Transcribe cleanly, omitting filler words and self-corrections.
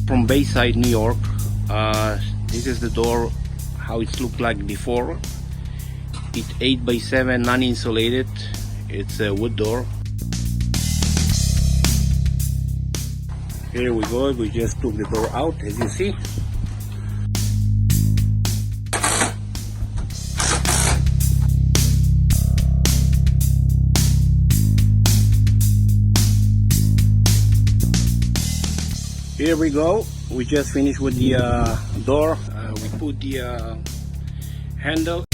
from Bayside, New York. This is the door, how it looked like before. It's 8x7, non-insulated. It's a wood door. Here we go. We just took the door out, as you see. Here we go. We just finished with the door. We put the handle